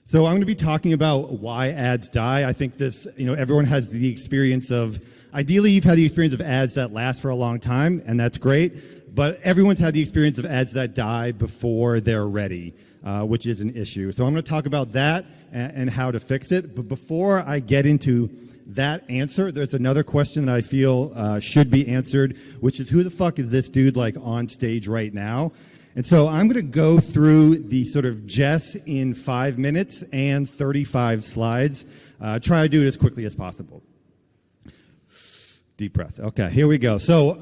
So I'm going to be talking about why ads die. I think this, everyone has the experience of, ideally you've had the experience of ads that last for a long time, and that's great, but everyone's had the experience of ads that die before they're ready, which is an issue. So I'm going to talk about that and how to fix it. But before I get into that answer, there's another question that I feel should be answered, which is who the fuck is this dude like on stage right now? And so I'm going to go through the sort of Jess in 5 minutes and 35 slides. Try to do it as quickly as possible. Deep breath. Okay, here we go. So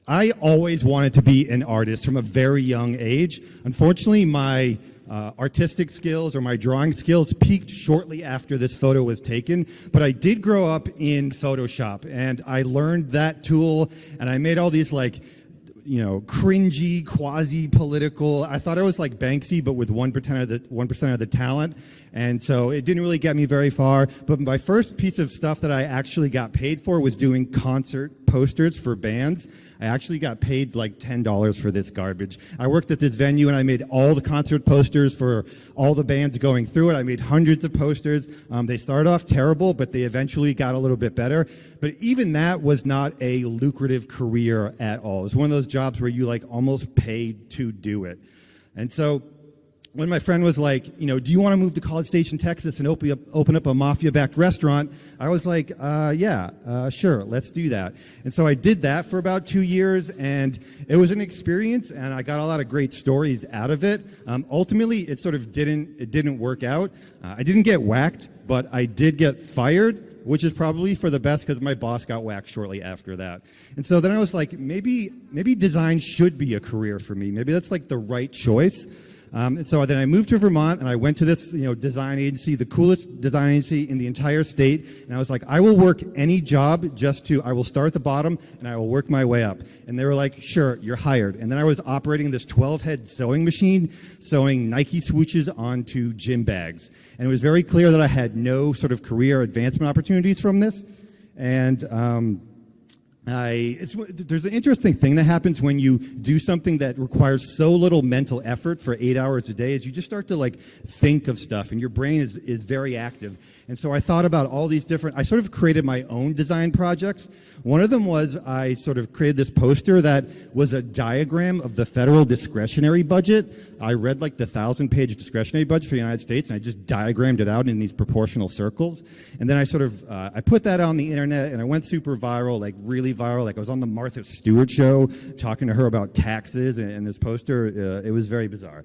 I always wanted to be an artist from a very young age. Unfortunately, my artistic skills or my drawing skills peaked shortly after this photo was taken, but I did grow up in Photoshop, and I learned that tool, and I made all these cringy, quasi-political. I thought I was like Banksy, but with 1% of the talent. And so it didn't really get me very far. But my first piece of stuff that I actually got paid for was doing concert posters for bands. I actually got paid like $10 for this garbage. I worked at this venue and I made all the concert posters for all the bands going through it. I made hundreds of posters. They started off terrible, but they eventually got a little bit better. But even that was not a lucrative career at all. It was one of those jobs where you like almost paid to do it. And so when my friend was like, do you want to move to College Station, Texas and open up a mafia-backed restaurant? I was like, sure, let's do that. And so I did that for about 2 years, and it was an experience, and I got a lot of great stories out of it. Ultimately, it sort of didn't work out. I didn't get whacked, but I did get fired, which is probably for the best because my boss got whacked shortly after that. And so then I was like, maybe design should be a career for me. Maybe that's like the right choice. And so then I moved to Vermont, and I went to this, design agency, the coolest design agency in the entire state. And I was like, I will work any job I will start at the bottom, and I will work my way up. And they were like, sure, you're hired. And then I was operating this 12-head sewing machine, sewing Nike swooshes onto gym bags. And it was very clear that I had no sort of career advancement opportunities from this. And there's an interesting thing that happens when you do something that requires so little mental effort for 8 hours a day is you just start to think of stuff, and your brain is very active. And so I thought about all these I sort of created my own design projects. One of them was I sort of created this poster that was a diagram of the federal discretionary budget. I read the 1,000-page discretionary budget for the United States, and I just diagrammed it out in these proportional circles. And then I sort of, I put that on the internet, and I went super viral, really viral. I was on the Martha Stewart show talking to her about taxes and this poster. It was very bizarre.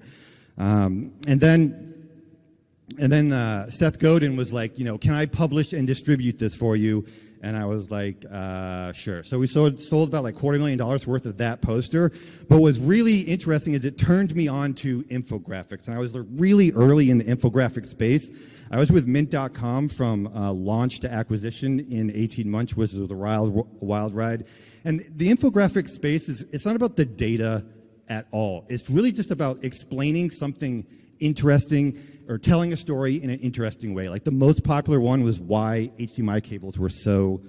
And then Seth Godin was like, can I publish and distribute this for you? And I was like, sure. So we sold about $250,000 worth of that poster. But what was really interesting is it turned me on to infographics. And I was really early in the infographic space. I was with Mint.com from launch to acquisition in 18 months, which was a wild ride. And the infographic space it's not about the data at all. It's really just about explaining something interesting or telling a story in an interesting way. The most popular one was why HDMI cables were so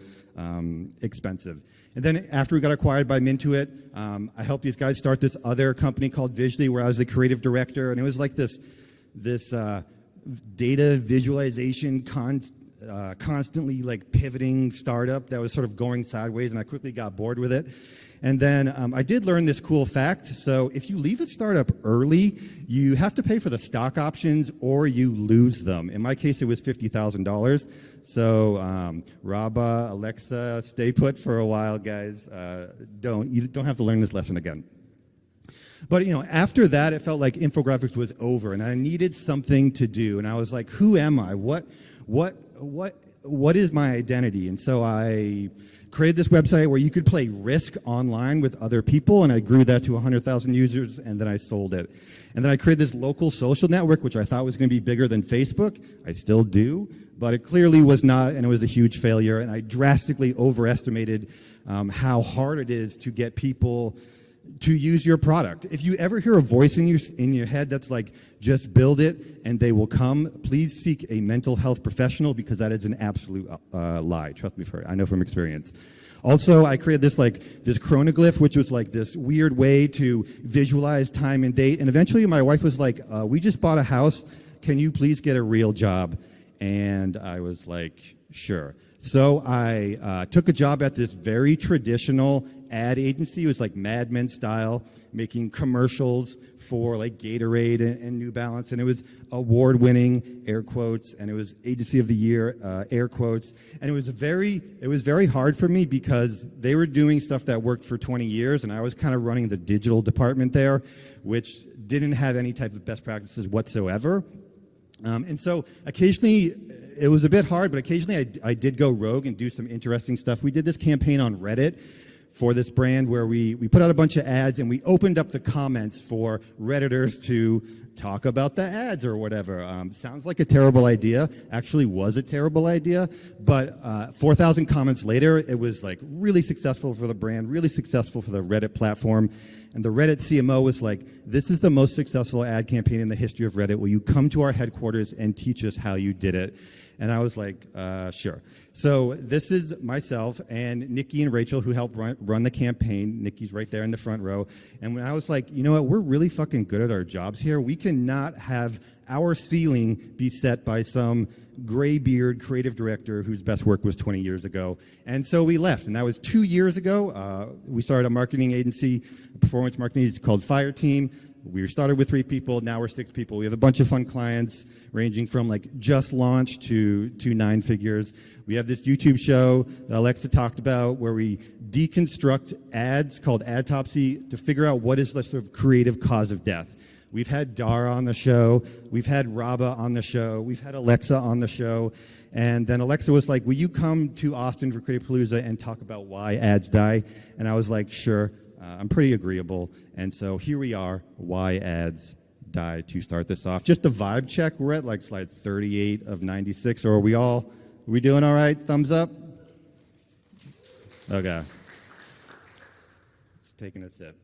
expensive. And then after we got acquired by Mintuit, I helped these guys start this other company called Visually, where I was the creative director, and it was like this data visualization constantly pivoting startup that was sort of going sideways, and I quickly got bored with it. And then I did learn this cool fact. So if you leave a startup early, you have to pay for the stock options or you lose them. In my case, it was $50,000. So Rabba, Alexa, stay put for a while, guys. You don't have to learn this lesson again. But after that, it felt like infographics was over, and I needed something to do. And I was like, who am I? What is my identity? And so I created this website where you could play Risk online with other people, and I grew that to 100,000 users, and then I sold it. And then I created this local social network, which I thought was going to be bigger than Facebook. I still do, but it clearly was not, and it was a huge failure, and I drastically overestimated how hard it is to get people to use your product. If you ever hear a voice in your head that's like, just build it and they will come, please seek a mental health professional, because that is an absolute lie. Trust me, I know from experience. Also, I created this chronoglyph, which was this weird way to visualize time and date. And eventually my wife was like, we just bought a house can you please get a real job? And I was like, sure. So I took a job at this very traditional ad agency. It was like Mad Men style, making commercials for like Gatorade and New Balance. And it was award-winning, air quotes, and it was Agency of the Year, air quotes. And it was very hard for me because they were doing stuff that worked for 20 years, and I was kind of running the digital department there, which didn't have any type of best practices whatsoever. And so occasionally, it was a bit hard, but occasionally I did go rogue and do some interesting stuff. We did this campaign on Reddit for this brand where we put out a bunch of ads and we opened up the comments for Redditors to talk about the ads or whatever. Sounds like a terrible idea. Actually was a terrible idea, but 4,000 comments later, it was like really successful for the brand, really successful for the Reddit platform. And the Reddit CMO was like, this is the most successful ad campaign in the history of Reddit. Will you come to our headquarters and teach us how you did it? And I was like, sure. So this is myself and Nikki and Rachel who helped run the campaign. Nikki's right there in the front row. And when I was like, you know what, we're really fucking good at our jobs here. We cannot have our ceiling be set by some gray-beard creative director whose best work was 20 years ago. And so we left. And that was 2 years ago. We started a marketing agency, a performance marketing agency called FireTeam. We started with 3 people, now we're 6 people. We have a bunch of fun clients ranging from like just launched to 9 figures. We have this YouTube show that Alexa talked about where we deconstruct ads called Adtopsy to figure out what is the sort of creative cause of death. We've had Dara on the show, we've had Raba on the show, we've had Alexa on the show, and then Alexa was like, will you come to Austin for Creatapalooza and talk about why ads die? And I was like, sure. I'm pretty agreeable, and so here we are, why ads die, to start this off. Just a vibe check, we're at like slide 38 of 96, or are we doing all right? Thumbs up? Okay. Just taking a sip.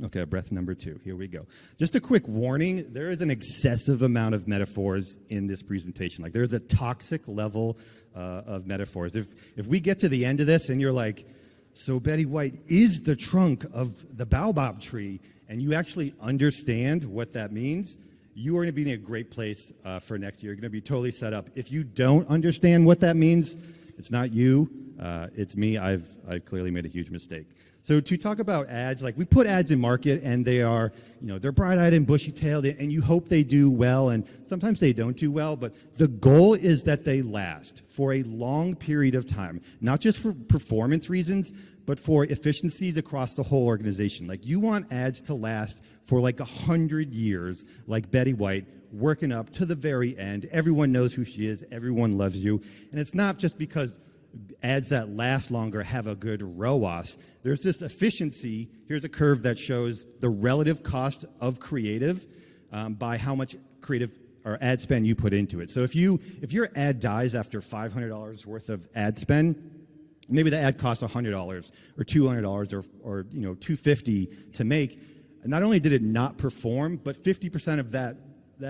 Okay, breath number 2, here we go. Just a quick warning, there is an excessive amount of metaphors in this presentation. Like there's a toxic level of metaphors. If we get to the end of this and you're like, so Betty White is the trunk of the baobab tree, and you actually understand what that means, you are going to be in a great place for next year. You're going to be totally set up. If you don't understand what that means, it's not you, it's me. I've clearly made a huge mistake. So to talk about ads, like we put ads in market and they are, they're bright-eyed and bushy-tailed and you hope they do well, and sometimes they don't do well, but the goal is that they last for a long period of time, not just for performance reasons, but for efficiencies across the whole organization. Like you want ads to last for like 100 years, like Betty White, working up to the very end. Everyone knows who she is, everyone loves you, and it's not just because ads that last longer have a good ROAS. There's this efficiency. Here's a curve that shows the relative cost of creative by how much creative or ad spend you put into it. So if your ad dies after $500 worth of ad spend, maybe the ad costs $100 or $200 or $250 to make. Not only did it not perform, but 50% of that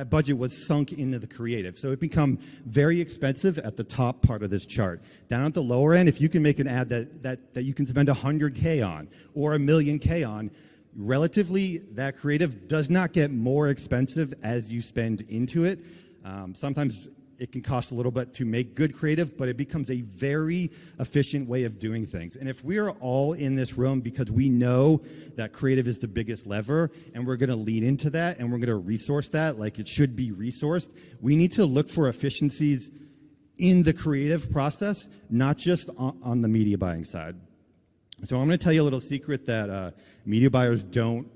budget was sunk into the creative. So it become very expensive at the top part of this chart. Down at the lower end, if you can make an ad that you can spend $100K on or $1 million on, relatively that creative does not get more expensive as you spend into it. Sometimes it can cost a little bit to make good creative, but it becomes a very efficient way of doing things. And if we're all in this room because we know that creative is the biggest lever and we're going to lean into that and we're going to resource that like it should be resourced, we need to look for efficiencies in the creative process, not just on the media buying side. So I'm going to tell you a little secret that media buyers don't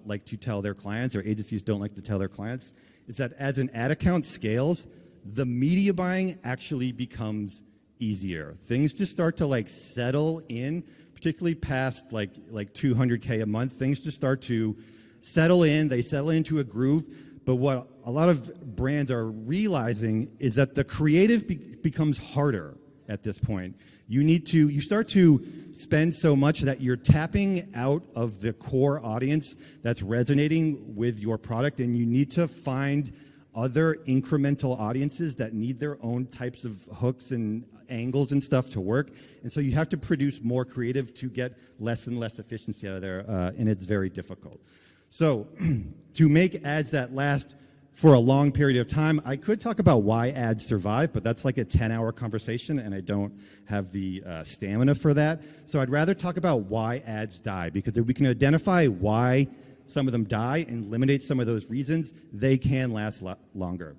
like to tell their clients, or agencies don't like to tell their clients, is that as an ad account scales, the media buying actually becomes easier. Things just start to like settle in, particularly past like 200K a month. Things just start to settle in. They settle into a groove. But what a lot of brands are realizing is that the creative becomes harder at this point. You start to spend so much that you're tapping out of the core audience that's resonating with your product, and you need to find other incremental audiences that need their own types of hooks and angles and stuff to work. And so you have to produce more creative to get less and less efficiency out of there, and it's very difficult. So to make ads that last for a long period of time, I could talk about why ads survive, but that's like a 10-hour conversation, and I don't have the stamina for that. So I'd rather talk about why ads die, because if we can identify why some of them die and eliminate some of those reasons, they can last longer.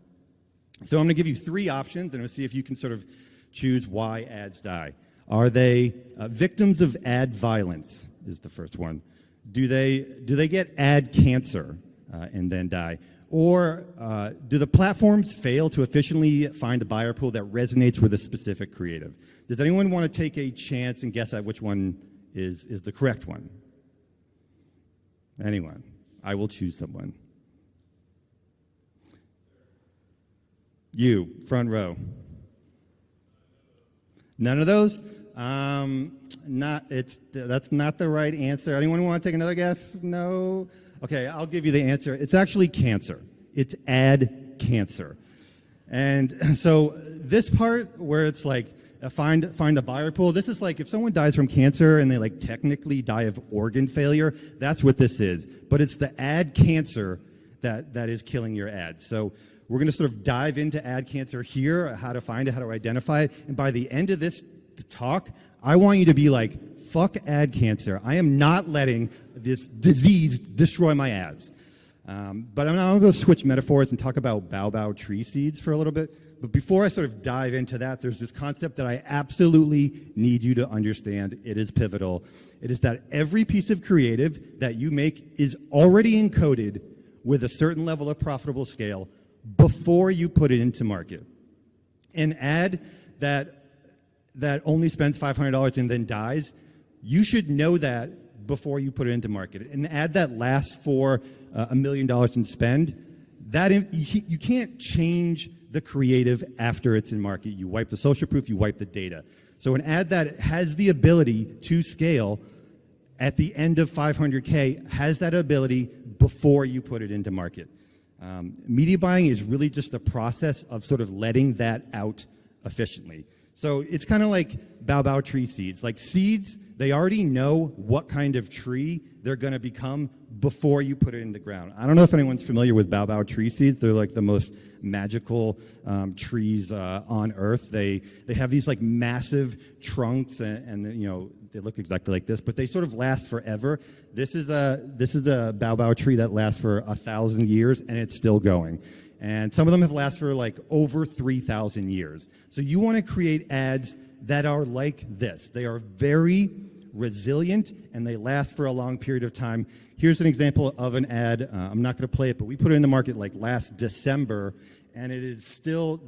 So I'm going to give you 3 options, and we'll see if you can sort of choose why ads die. Are they victims of ad violence is the first one. Do they get ad cancer and then die? Or do the platforms fail to efficiently find a buyer pool that resonates with a specific creative? Does anyone want to take a chance and guess at which one is the correct one? Anyone? I will choose someone. You, front row. None of those? That's not the right answer. Anyone want to take another guess? No? Okay, I'll give you the answer. It's actually cancer. It's ad cancer. And so this part where it's like find a buyer pool, this is like if someone dies from cancer and they like technically die of organ failure, that's what this is. But it's the ad cancer that is killing your ads. So we're going to sort of dive into ad cancer here, how to find it, how to identify it. And by the end of this talk, I want you to be like, fuck ad cancer. I am not letting this disease destroy my ads. But I'm going to switch metaphors and talk about baobab tree seeds for a little bit. But before I sort of dive into that, there's this concept that I absolutely need you to understand. It is pivotal. It is that every piece of creative that you make is already encoded with a certain level of profitable scale before you put it into market. An ad that only spends $500 and then dies, you should know that before you put it into market. An ad that lasts for $1 million in spend, you can't change the creative after it's in market. You wipe the social proof, you wipe the data. So an ad that has the ability to scale at the end of 500K has that ability before you put it into market. Media buying is really just a process of sort of letting that out efficiently. So it's kind of like baobab tree seeds. Like seeds, they already know what kind of tree they're going to become before you put it in the ground. I don't know if anyone's familiar with baobab tree seeds. They're like the most magical trees on Earth. They have these like massive trunks, and you know they look exactly like this, but they sort of last forever. This is a baobab tree that lasts for 1,000 years, and it's still going. And some of them have lasted for like over 3,000 years. So you want to create ads that are like this. They are very resilient, and they last for a long period of time. Here's an example of an ad. I'm not going to play it, but we put it in the market like last December, and it is still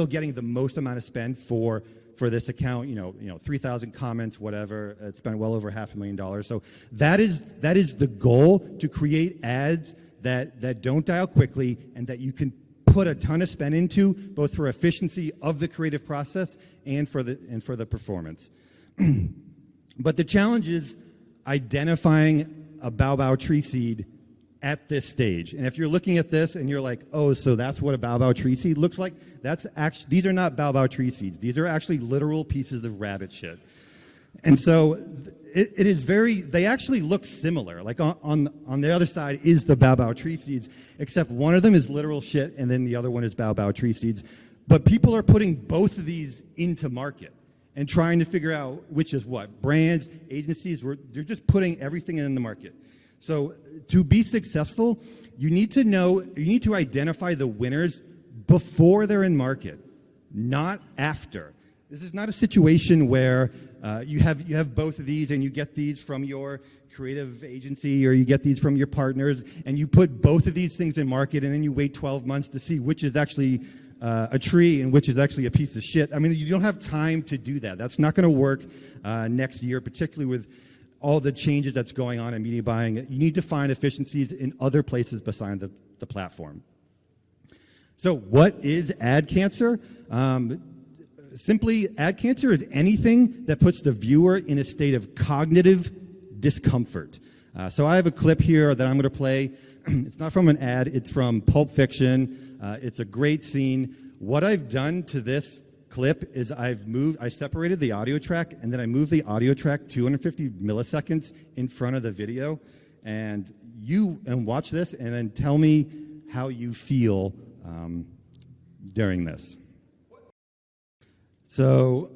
getting the most amount of spend for this account. You know, 3,000 comments, whatever. It spent well over $500,000. So that is the goal, to create ads that don't die out quickly and that you can put a ton of spend into, both for efficiency of the creative process and for the performance. But the challenge is identifying a baobab tree seed at this stage. And if you're looking at this and you're like, oh, so that's what a baobab tree seed looks like, these are not baobab tree seeds. These are actually literal pieces of rabbit shit. And so they actually look similar. Like on the other side is the baobab tree seeds, except one of them is literal shit and then the other one is baobab tree seeds. But people are putting both of these into market and trying to figure out which is what. Brands, agencies, they're just putting everything in the market. So to be successful, you need to identify the winners before they're in market, not after. This is not a situation where you have both of these and you get these from your creative agency or you get these from your partners and you put both of these things in market and then you wait 12 months to see which is actually a tree and which is actually a piece of shit. I mean, you don't have time to do that. That's not going to work next year, particularly with all the changes that's going on in media buying. You need to find efficiencies in other places besides the platform. So what is ad cancer? Simply, ad cancer is anything that puts the viewer in a state of cognitive discomfort. So I have a clip here that I'm going to play. It's not from an ad. It's from Pulp Fiction. It's a great scene. What I've done to this clip is I separated the audio track, and then I moved the audio track 250 milliseconds in front of the video. And and watch this, and then tell me how you feel during this. So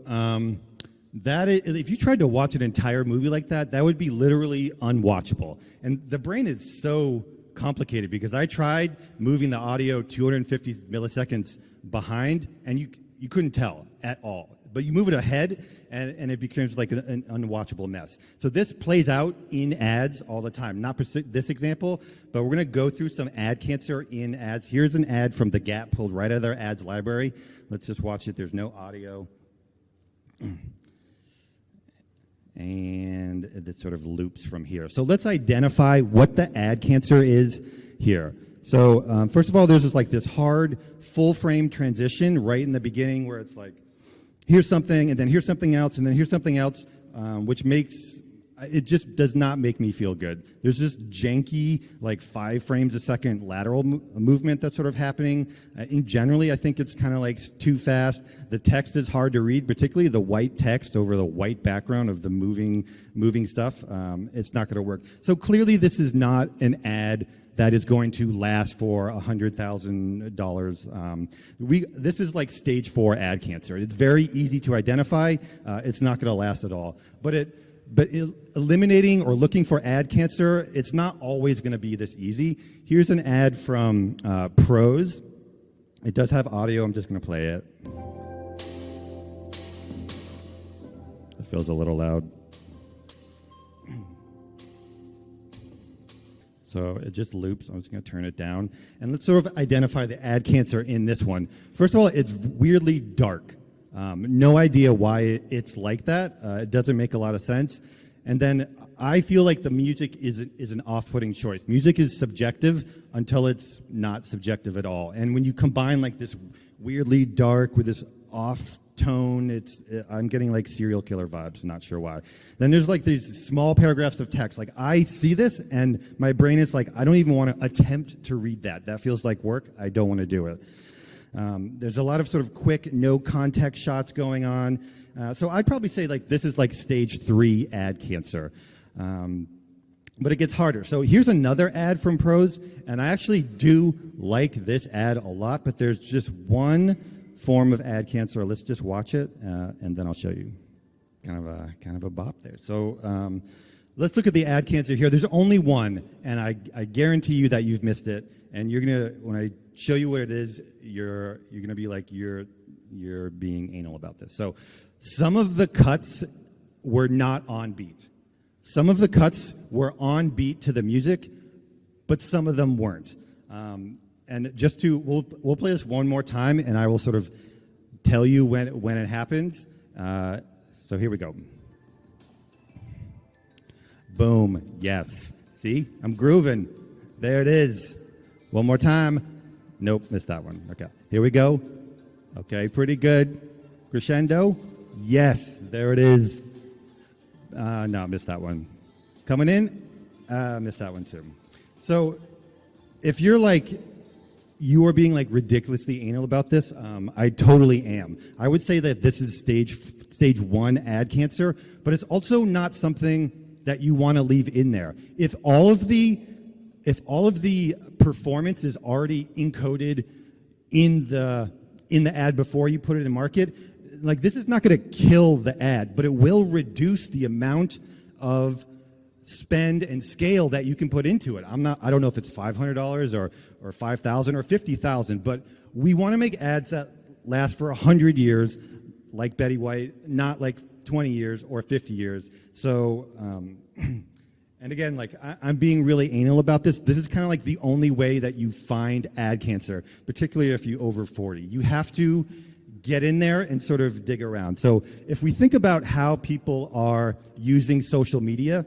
if you tried to watch an entire movie like that, that would be literally unwatchable. And the brain is so complicated because I tried moving the audio 250 milliseconds behind, and you couldn't tell at all. But you move it ahead, and it becomes like an unwatchable mess. So this plays out in ads all the time. Not this example, but we're going to go through some ad cancer in ads. Here's an ad from The Gap pulled right out of their ads library. Let's just watch it. There's no audio. And it sort of loops from here. So let's identify what the ad cancer is here. So first of all, there's this hard full frame transition right in the beginning where it's like, here's something, and then here's something else, and then here's something else, which it just does not make me feel good. There's this janky, 5 frames a second lateral movement that's sort of happening. Generally, I think it's kind of too fast. The text is hard to read, particularly the white text over the white background of the moving stuff. It's not going to work. So clearly, this is not an ad that is going to last for $100,000. This is like stage 4 ad cancer. It's very easy to identify. It's not going to last at all. But eliminating or looking for ad cancer, it's not always going to be this easy. Here's an ad from Pros. It does have audio. I'm just going to play it. It feels a little loud. So it just loops. I'm just going to turn it down. And let's sort of identify the ad cancer in this one. First of all, it's weirdly dark. No idea why it's like that. It doesn't make a lot of sense. And then I feel like the music is an off-putting choice. Music is subjective until it's not subjective at all. And when you combine this weirdly dark with this off tone, I'm getting serial killer vibes. Not sure why. Then there's these small paragraphs of text. I see this and my brain is I don't even want to attempt to read that. That feels like work. I don't want to do it. There's a lot of sort of quick, no context shots going on. So I'd probably say this is stage 3 ad cancer. But it gets harder. So here's another ad from Pros, and I actually do like this ad a lot, but there's just one form of ad cancer. Let's just watch it, and then I'll show you. Kind of a bop there. So let's look at the ad cancer here. There's only one, and I guarantee you that you've missed it. And you're gonna, when I show you what it is, you're gonna be you're being anal about this. So some of the cuts were not on beat. Some of the cuts were on beat to the music, but some of them weren't. And we'll play this one more time, and I will sort of tell you when it happens. So here we go. Boom. Yes. See? I'm grooving. There it is. One more time. Nope, missed that one. Okay. Here we go. Okay, pretty good. Crescendo. Yes, there it is. No, missed that one. Coming in. Missed that one too. So if you're you are being ridiculously anal about this, I totally am. I would say that this is stage 1 ad cancer, but it's also not something that you want to leave in there. If all of the performance is already encoded in the ad before you put it in market, this is not going to kill the ad, but it will reduce the amount of spend and scale that you can put into it. I don't know if it's $500 or $5,000 or $50,000, but we want to make ads that last for 100 years, like Betty White, not 20 years or 50 years. So, and again, I'm being really anal about this. This is kind of the only way that you find ad cancer, particularly if you're over 40. You have to get in there and sort of dig around. So if we think about how people are using social media,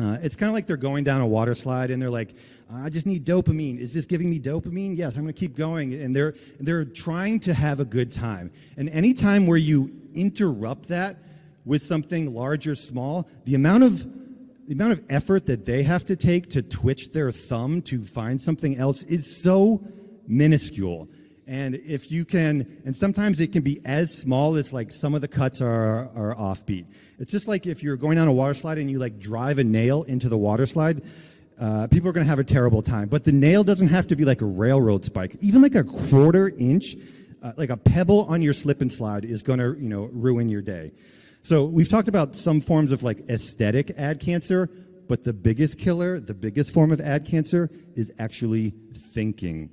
it's kind of like they're going down a water slide and they're like, I just need dopamine. Is this giving me dopamine? Yes, I'm going to keep going. And they're trying to have a good time. And any time where you interrupt that with something large or small, the amount of effort that they have to take to twitch their thumb to find something else is so minuscule. And if you can, and sometimes it can be as small as some of the cuts are offbeat. It's just like if you're going down a water slide and you drive a nail into the water slide, people are going to have a terrible time. But the nail doesn't have to be like a railroad spike. Even like a quarter-inch, like a pebble on your slip and slide is going to, ruin your day. So we've talked about some forms of like aesthetic ad cancer, but the biggest killer, the biggest form of ad cancer is actually thinking.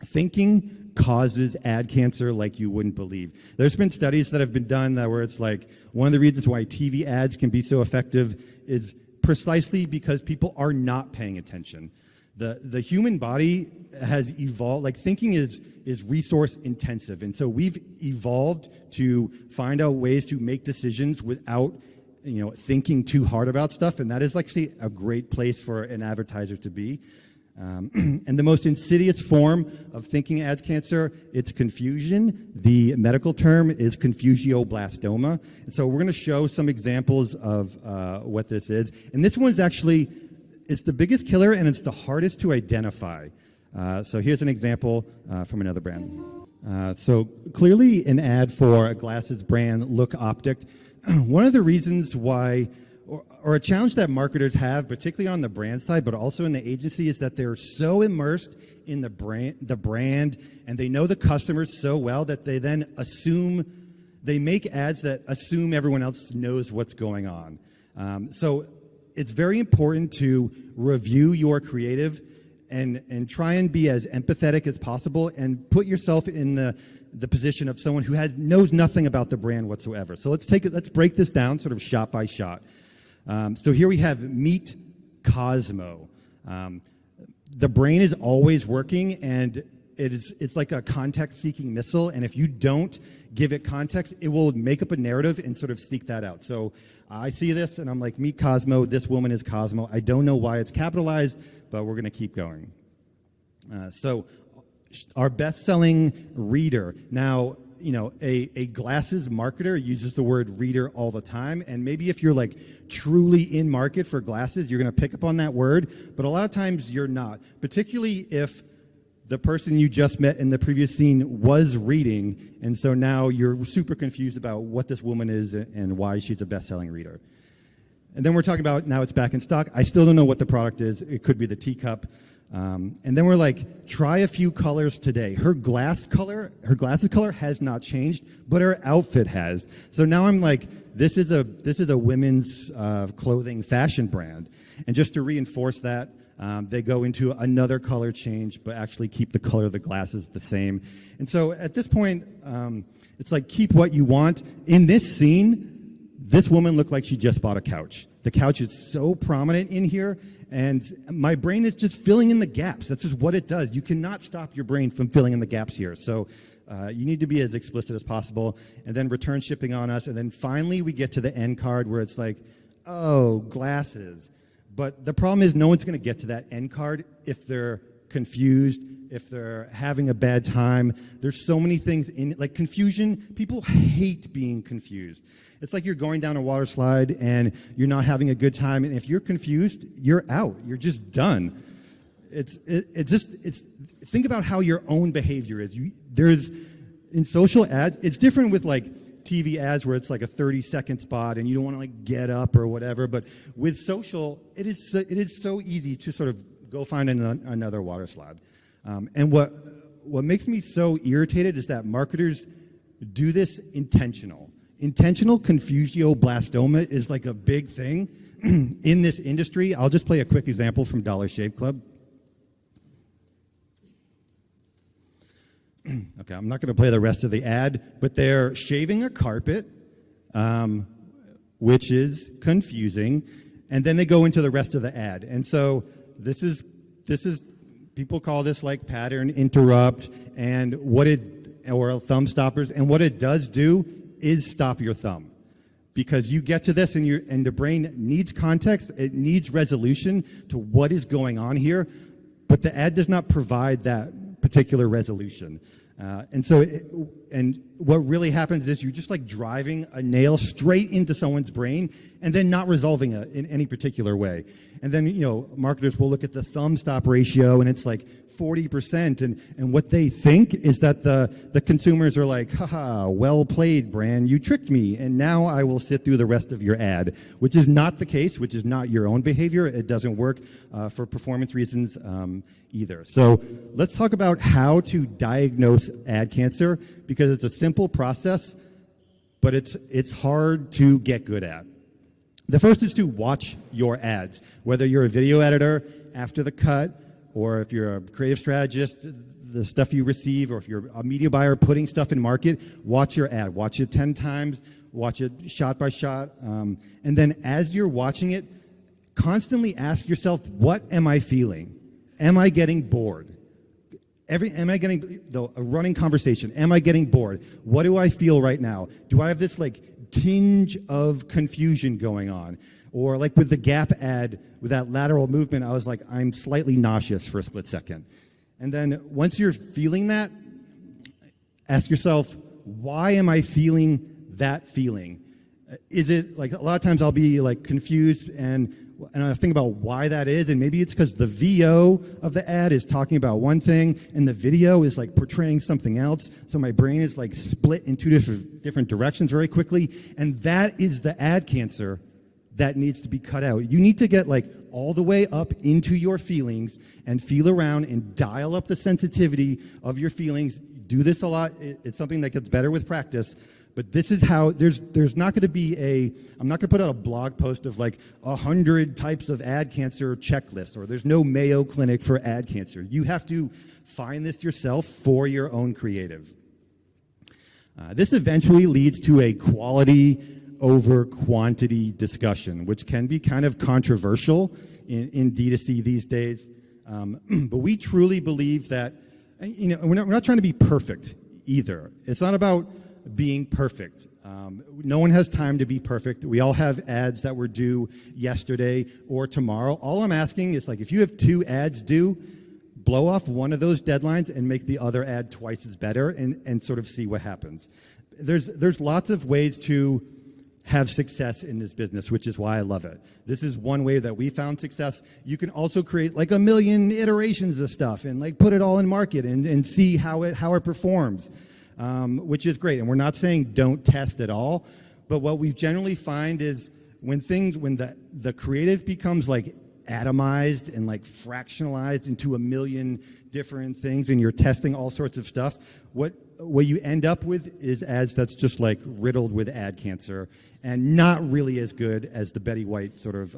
Thinking causes ad cancer like you wouldn't believe. There's been studies that have been done that where it's like one of the reasons why TV ads can be so effective is precisely because people are not paying attention. The human body has evolved, like thinking is resource intensive. And so we've evolved to find out ways to make decisions without thinking too hard about stuff. And that is actually a great place for an advertiser to be. And the most insidious form of thinking ads cancer, it's confusion. The medical term is confusioblastoma. And so we're going to show some examples of what this is. And this one's actually, it's the biggest killer and it's the hardest to identify. So here's an example from another brand. So clearly an ad for a glasses brand, Look Optic. One of the reasons why, or a challenge that marketers have, particularly on the brand side, but also in the agency, is that they're so immersed in the brand, and they know the customers so well that they then they make ads that assume everyone else knows what's going on. So it's very important to review your creative and try and be as empathetic as possible and put yourself in the position of someone who knows nothing about the brand whatsoever. So let's break this down sort of shot by shot. So here we have Meet Cosmo. The brain is always working, and it's like a context-seeking missile, and if you don't give it context, it will make up a narrative and sort of seek that out. So I see this, and I'm like, Meet Cosmo, this woman is Cosmo. I don't know why it's capitalized, but we're going to keep going. So our best-selling reader. Now, a glasses marketer uses the word reader all the time, and maybe if you're like truly in market for glasses, you're going to pick up on that word, but a lot of times you're not, particularly if the person you just met in the previous scene was reading, and so now you're super confused about what this woman is and why she's a best-selling reader. And then we're talking about now it's back in stock. I still don't know what the product is. It could be the teacup. And then we're like, try a few colors today. Her glasses color has not changed, but her outfit has. So now I'm like, this is a women's clothing fashion brand. And just to reinforce that, they go into another color change, but actually keep the color of the glasses the same. And so at this point, it's like keep what you want. In this scene, this woman looked like she just bought a couch. The couch is so prominent in here, and my brain is just filling in the gaps. That's just what it does. You cannot stop your brain from filling in the gaps here. So you need to be as explicit as possible, and then return shipping on us, and then finally we get to the end card where it's like, oh, glasses. But the problem is no one's going to get to that end card if they're confused, if they're having a bad time. There's so many things in it, like confusion. People hate being confused. It's like you're going down a water slide and you're not having a good time, and if you're confused, you're out. You're just done. It's think about how your own behavior is. There's in social ads, it's different with like TV ads where it's like a 30-second spot and you don't want to like get up or whatever. But with social, it is so easy to sort of go find another water slide. And what makes me so irritated is that marketers do this intentional. Intentional confusioblastoma is like a big thing in this industry. I'll just play a quick example from Dollar Shave Club. Okay, I'm not going to play the rest of the ad, but they're shaving a carpet, which is confusing, and then they go into the rest of the ad. And so this is people call this like pattern interrupt, and or thumb stoppers, and what it does do is stop your thumb. Because you get to this and the brain needs context, it needs resolution to what is going on here, but the ad does not provide that particular resolution. And what really happens is you're just like driving a nail straight into someone's brain and then not resolving it in any particular way. And then, marketers will look at the thumb stop ratio and it's like 40%. And what they think is that the consumers are like, haha, well played, brand, you tricked me, and now I will sit through the rest of your ad, which is not the case, which is not your own behavior. It doesn't work for performance reasons either. So let's talk about how to diagnose ad cancer, because it's a simple process, but it's hard to get good at. The first is to watch your ads, whether you're a video editor after the cut, or if you're a creative strategist, the stuff you receive, or if you're a media buyer putting stuff in market, watch your ad. Watch it 10 times, watch it shot by shot, and then as you're watching it, constantly ask yourself, what am I feeling? Am I getting bored? Am I getting a running conversation? Am I getting bored? What do I feel right now? Do I have this tinge of confusion going on? Or like with the Gap ad, with that lateral movement, I was like, I'm slightly nauseous for a split second. And then once you're feeling that, ask yourself, why am I feeling that feeling? Is it like, a lot of times I'll be confused and I think about why that is, and maybe it's because the VO of the ad is talking about one thing and the video is portraying something else, so my brain is split in two different directions very quickly, and that is the ad cancer that needs to be cut out. You need to get all the way up into your feelings and feel around and dial up the sensitivity of your feelings. Do this a lot. It's something that gets better with practice. But this is how, there's not going to be I'm not going to put out a blog post of 100 types of ad cancer checklists, or there's no Mayo Clinic for ad cancer. You have to find this yourself for your own creative. This eventually leads to a quality over quantity discussion, which can be kind of controversial in D2C these days. But we truly believe that, we're not trying to be perfect either. It's not about being perfect. No one has time to be perfect. We all have ads that were due yesterday or tomorrow. All I'm asking is if you have 2 ads due, blow off one of those deadlines and make the other ad twice as better and sort of see what happens. There's lots of ways to have success in this business, which is why I love it. This is one way that we found success. You can also create 1 million iterations of stuff and put it all in market and see how it performs. Which is great. And we're not saying don't test at all, but what we generally find is when the creative becomes atomized and fractionalized into 1 million different things and you're testing all sorts of stuff, what you end up with is ads that's just riddled with ad cancer and not really as good as the Betty White sort of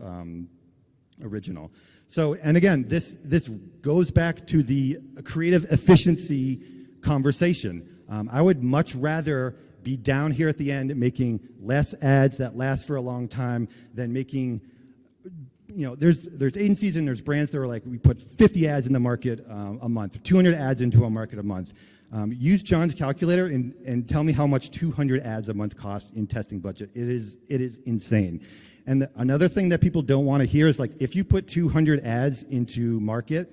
original. So, and again, this goes back to the creative efficiency conversation. I would much rather be down here at the end making less ads that last for a long time than making, there's agencies and there's brands that are we put 50 ads in the market a month, 200 ads into a market a month. Use John's calculator and tell me how much 200 ads a month costs in testing budget. It is insane. And another thing that people don't want to hear is if you put 200 ads into market,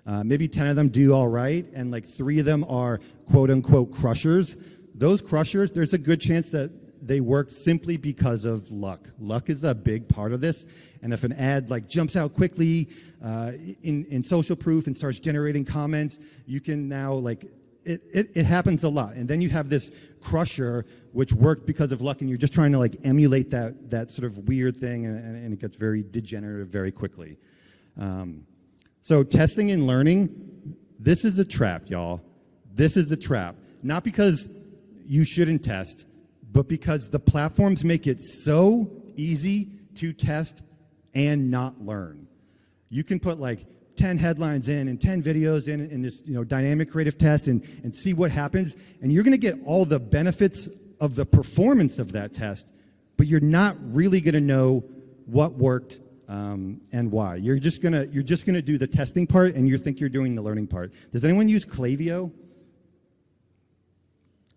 maybe 10 of them do all right, and 3 of them are quote-unquote crushers. Those crushers, there's a good chance that they work simply because of luck. Luck is a big part of this, and if an ad jumps out quickly in social proof and starts generating comments, you can now it happens a lot. And then you have this crusher which worked because of luck, and you're just trying to emulate that sort of weird thing, and it gets very degenerative very quickly. So testing and learning, this is a trap, y'all. This is a trap. Not because you shouldn't test, but because the platforms make it so easy to test and not learn. You can put 10 headlines in and 10 videos in this dynamic creative test and see what happens, and you're going to get all the benefits of the performance of that test, but you're not really going to know what worked and why. You're just gonna do the testing part, and you think you're doing the learning part. Does anyone use Klaviyo?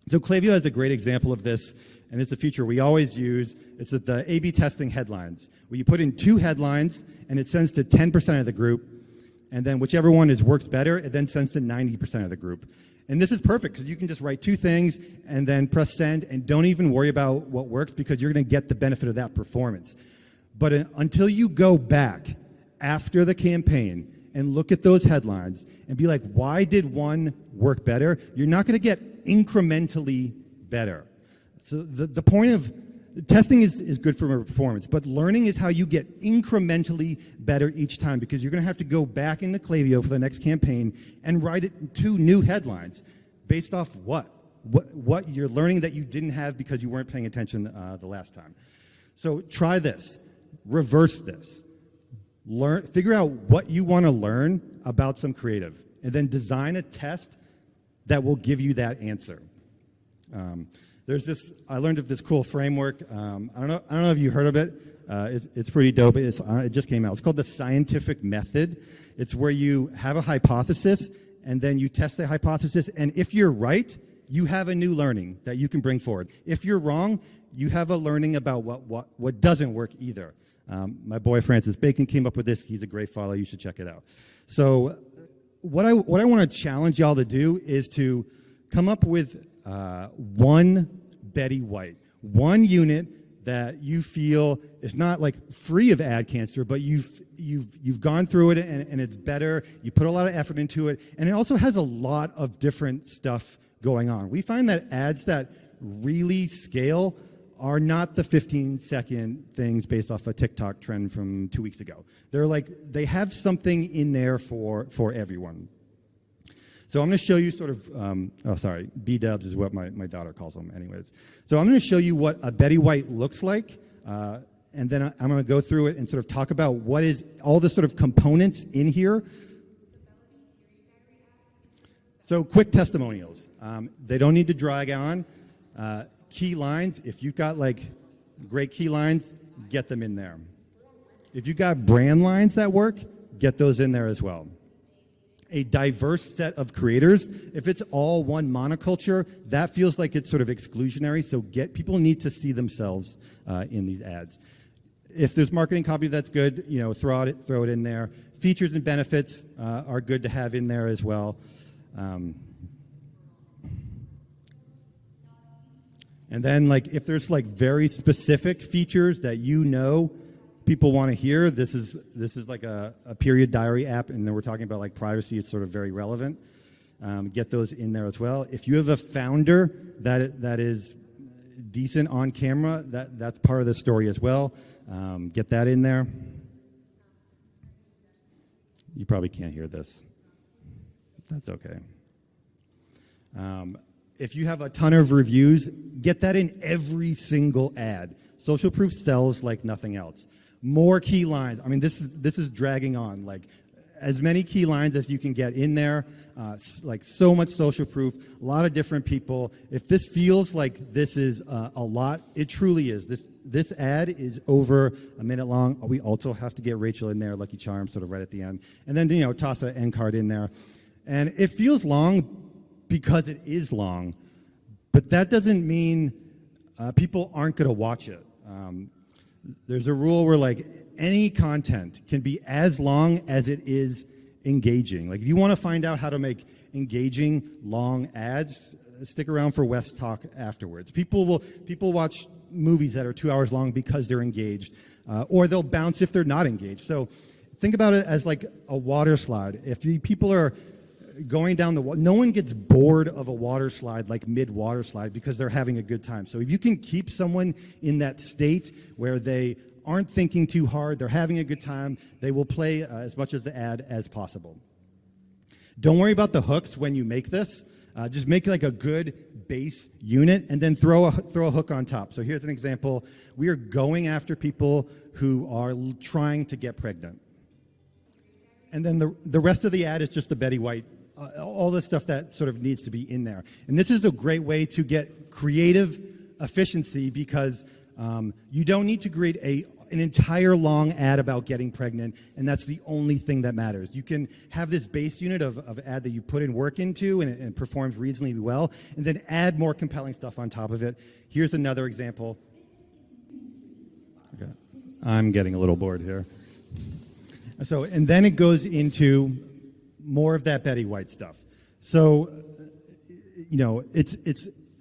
So Klaviyo is a great example of this, and it's a feature we always use. It's the A/B testing headlines, where you put in 2 headlines, and it sends to 10% of the group, and then whichever one works better, it then sends to 90% of the group. And this is perfect, because you can just write 2 things and then press send, and don't even worry about what works, because you're going to get the benefit of that performance. But until you go back after the campaign and look at those headlines and be like, why did one work better? You're not going to get incrementally better. So the point of testing is good for performance, but learning is how you get incrementally better each time, because you're going to have to go back into Klaviyo for the next campaign and write it 2 new headlines based off what you're learning that you didn't have because you weren't paying attention the last time. So try this. Reverse this. Figure out what you want to learn about some creative, and then design a test that will give you that answer. I learned of this cool framework. I don't know if you heard of it. It's pretty dope. It just came out. It's called the scientific method. It's where you have a hypothesis, and then you test the hypothesis, and if you're right, you have a new learning that you can bring forward. If you're wrong, you have a learning about what doesn't work either. My boy Francis Bacon came up with this. He's a great follow. You should check it out. So what I want to challenge y'all to do is to come up with one Betty White, one unit that you feel is not like free of ad cancer, but you've gone through it and it's better. You put a lot of effort into it, and it also has a lot of different stuff going on. We find that ads that really scale are not the 15-second things based off a TikTok trend from 2 weeks ago. They have something in there for everyone. So I'm going to show you sort of, B-dubs is what my daughter calls them anyways. So I'm going to show you what a Betty White looks like, and then I'm going to go through it and sort of talk about what is all the sort of components in here. So quick testimonials. They don't need to drag on. Key lines, if you've got like great key lines, get them in there. If you've got brand lines that work, get those in there as well. A diverse set of creators. If it's all one monoculture, that feels like it's sort of exclusionary, so people need to see themselves in these ads. If there's marketing copy that's good, throw it in there. Features and benefits are good to have in there as well. And then if there's very specific features that people want to hear, this is like a period diary app, and then we're talking about privacy. It's sort of very relevant. Get those in there as well. If you have a founder that is decent on camera, that's part of the story as well. Get that in there. You probably can't hear this. That's okay. If you have a ton of reviews, get that in every single ad. Social proof sells like nothing else. More key lines. I mean, this is dragging on. As many key lines as you can get in there. So much social proof. A lot of different people. If this feels like this is a lot, it truly is. This ad is over a minute long. We also have to get Rachel in there, Lucky Charm, sort of right at the end, and then toss an end card in there. And it feels long because it is long, but that doesn't mean people aren't going to watch it. There's a rule where any content can be as long as it is engaging. If you want to find out how to make engaging long ads, stick around for West Talk afterwards. People watch movies that are 2 hours long because they're engaged, or they'll bounce if they're not engaged. So think about it as a water slide. If people are going down no one gets bored of a water slide mid-water slide because they're having a good time. So if you can keep someone in that state where they aren't thinking too hard, they're having a good time, they will play as much of the ad as possible. Don't worry about the hooks when you make this. Just make a good base unit and then throw a hook on top. So here's an example. We are going after people who are trying to get pregnant. And then the rest of the ad is just the Betty White, all the stuff that sort of needs to be in there. And this is a great way to get creative efficiency because you don't need to create an entire long ad about getting pregnant, and that's the only thing that matters. You can have this base unit of ad that you put in work into, and it performs reasonably well, and then add more compelling stuff on top of it. Here's another example. Okay. I'm getting a little bored here. So, and then it goes into more of that Betty White stuff. So,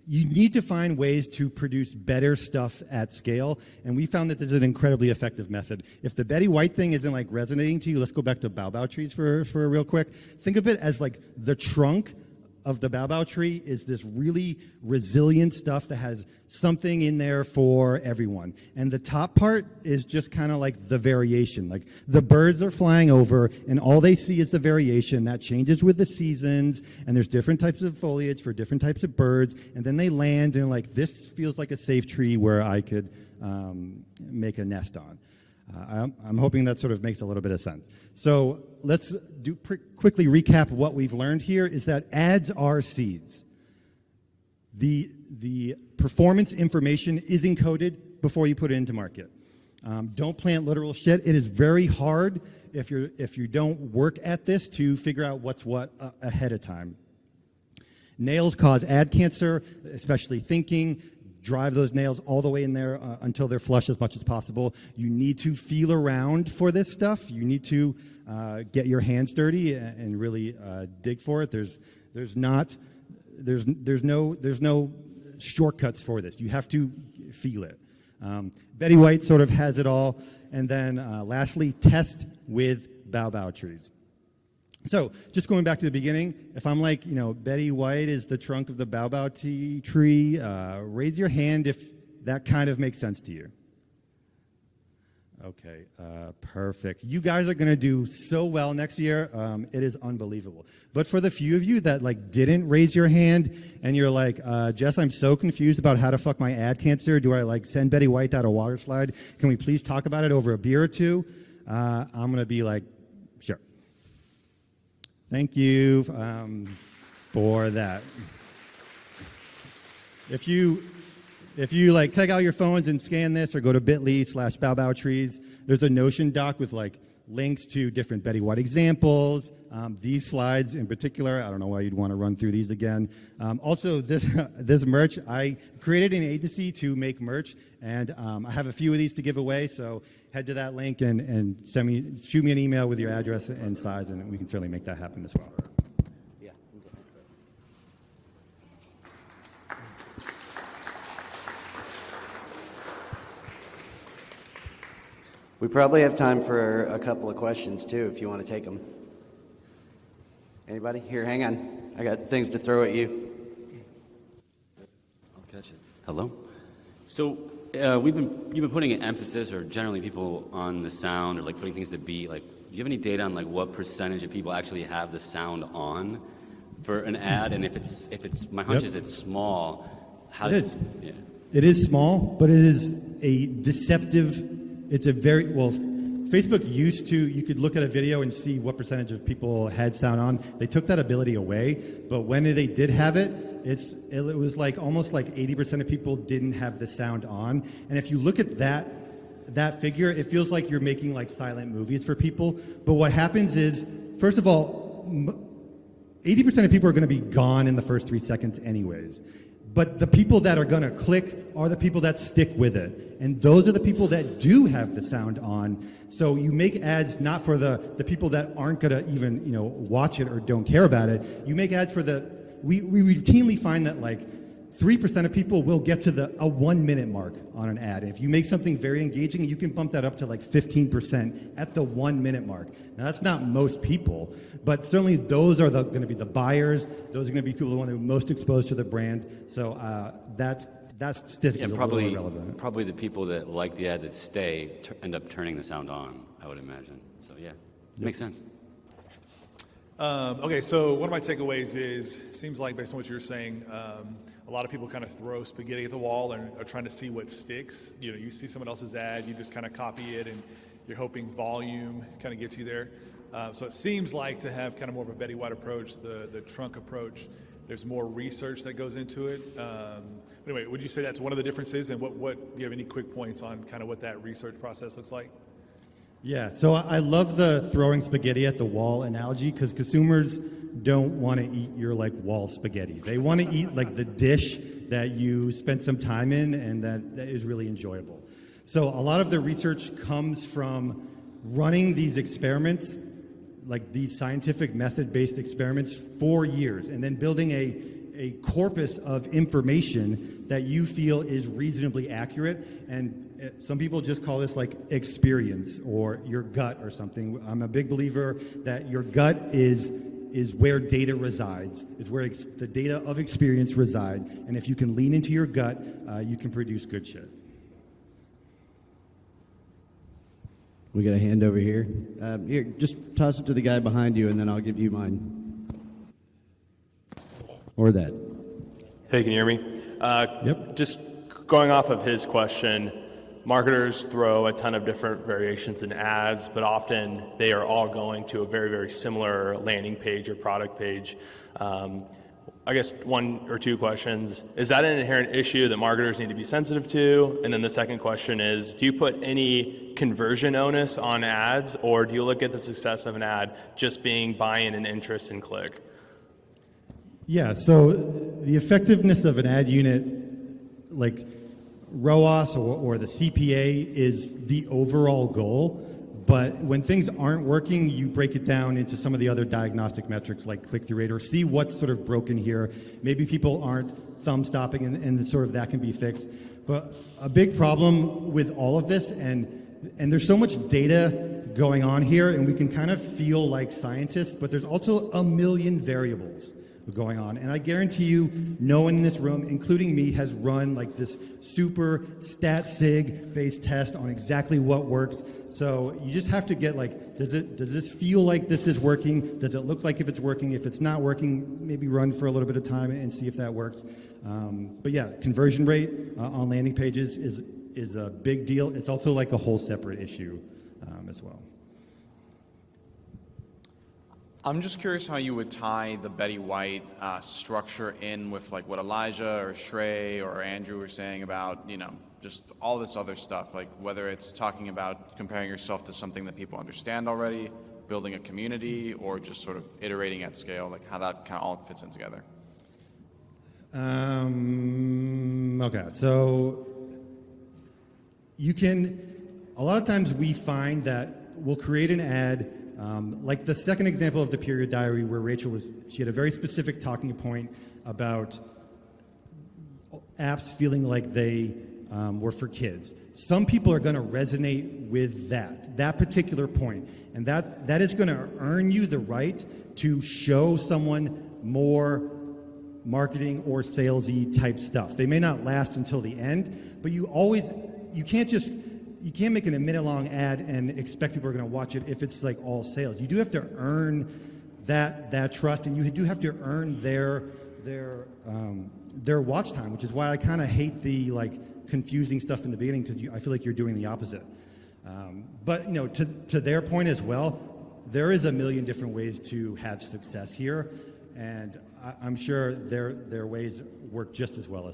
you need to find ways to produce better stuff at scale, and we found that this is an incredibly effective method. If the Betty White thing isn't like resonating to you, let's go back to baobab trees for real quick. Think of it as like the trunk of the baobab tree is this really resilient stuff that has something in there for everyone. And the top part is just kind of like the variation. Like the birds are flying over and all they see is the variation. That changes with the seasons, and there's different types of foliage for different types of birds. And then they land and like, this feels like a safe tree where I could make a nest on. I'm hoping that sort of makes a little bit of sense. So let's quickly recap what we've learned here is that ads are seeds. The performance information is encoded before you put it into market. Don't plant literal shit. It is very hard if you don't work at this to figure out what's what ahead of time. Nails cause ad cancer, especially thinking. Drive those nails all the way in there until they're flush as much as possible. You need to feel around for this stuff. You need to get your hands dirty and really dig for it. There's no shortcuts for this. You have to feel it. Betty White sort of has it all. And then lastly, test with baobab trees. So just going back to the beginning, if I'm like, Betty White is the trunk of the baobab tree, raise your hand if that kind of makes sense to you. Okay, perfect. You guys are going to do so well next year. It is unbelievable. But for the few of you that didn't raise your hand and you're like, Jess, I'm so confused about how to fuck my ad cancer. Do I send Betty White down a water slide? Can we please talk about it over a beer or two? I'm going to be like, sure. Thank you for that. If you take out your phones and scan this or go to bit.ly/baobab trees, there's a Notion doc with links to different Betty White examples. These slides in particular, I don't know why you'd want to run through these again. Also, this merch, I created an agency to make merch, and I have a few of these to give away, so head to that link and shoot me an email with your address and size, and we can certainly make that happen as well. Yeah. We probably have time for a couple of questions, too, if you want to take them. Anybody? Here, hang on. I got things to throw at you. I'll catch it. Hello? So you've been putting an emphasis, or generally people, on the sound, or putting things to beat. Do you have any data on what percentage of people actually have the sound on for an ad? And if it's my hunch is it's small. How does it? Yeah. It is small, but it is a deceptive. It's a very well. Facebook used to, you could look at a video and see what percentage of people had sound on. They took that ability away, but when they did have it, it was almost 80% of people didn't have the sound on. And if you look at that figure, it feels like you're making silent movies for people. But what happens is, first of all, 80% of people are going to be gone in the first 3 seconds anyways. But the people that are going to click are the people that stick with it. And those are the people that do have the sound on. So you make ads not for the people that aren't going to even watch it or don't care about it. You make ads for we routinely find that 3% of people will get to a 1 minute mark on an ad. And if you make something very engaging, you can bump that up to 15% at the 1 minute mark. Now that's not most people, but certainly those are going to be the buyers. Those are going to be people who are most exposed to the brand. So that statistic is a little irrelevant. Probably the people that like the ad that stay end up turning the sound on, I would imagine. So yeah, makes sense. Okay, so one of my takeaways is, seems like based on what you were saying, a lot of people kind of throw spaghetti at the wall and are trying to see what sticks. You see someone else's ad, you just kind of copy it, and you're hoping volume kind of gets you there. So it seems like to have kind of more of a Betty White approach, the trunk approach, there's more research that goes into it. Anyway, would you say that's one of the differences? And what do you have any quick points on kind of what that research process looks like? Yeah, so I love the throwing spaghetti at the wall analogy because consumers don't want to eat your wall spaghetti. They want to eat the dish that you spent some time in and that is really enjoyable. So a lot of the research comes from running these experiments, these scientific method-based experiments for years, and then building a corpus of information that you feel is reasonably accurate. And some people just call this like experience or your gut or something. I'm a big believer that your gut is where data resides, is where the data of experience reside. And if you can lean into your gut, you can produce good shit. We got a hand over here. Here, just toss it to the guy behind you, and then I'll give you mine. Or that. Hey, can you hear me? Yep. Just going off of his question, marketers throw a ton of different variations in ads, but often they are all going to a very, very similar landing page or product page. I guess one or two questions. Is that an inherent issue that marketers need to be sensitive to? And then the second question is, do you put any conversion onus on ads, or do you look at the success of an ad just being buy-in and interest and click? Yeah, so the effectiveness of an ad unit, like ROAS or the CPA, is the overall goal. But when things aren't working, you break it down into some of the other diagnostic metrics like click-through rate, or see what's sort of broken here. Maybe people aren't thumb stopping, and sort of that can be fixed. But a big problem with all of this, and there's so much data going on here, and we can kind of feel like scientists, but there's also a million variables going on. And I guarantee you, no one in this room, including me, has run like this super stat sig based test on exactly what works. So you just have to get like, does this feel like this is working? Does it look like if it's working? If it's not working, maybe run for a little bit of time and see if that works. But yeah, conversion rate on landing pages is a big deal. It's also like a whole separate issue as well. I'm just curious how you would tie the Betty White structure in with like what Elijah or Shrey or Andrew were saying about, just all this other stuff, like whether it's talking about comparing yourself to something that people understand already, building a community, or just sort of iterating at scale, like how that kind of all fits in together. Okay, so a lot of times we find that we'll create an ad. Like the second example of the period diary where she had a very specific talking point about apps feeling like they were for kids. Some people are going to resonate with that particular point, and that is going to earn you the right to show someone more marketing or salesy type stuff. They may not last until the end, but you can't make a minute-long ad and expect people are going to watch it if it's like all sales. You do have to earn that trust, and you do have to earn their watch time, which is why I kind of hate the like confusing stuff in the beginning, because I feel like you're doing the opposite. But to their point as well, there is a million different ways to have success here, and I'm sure their ways work just as well.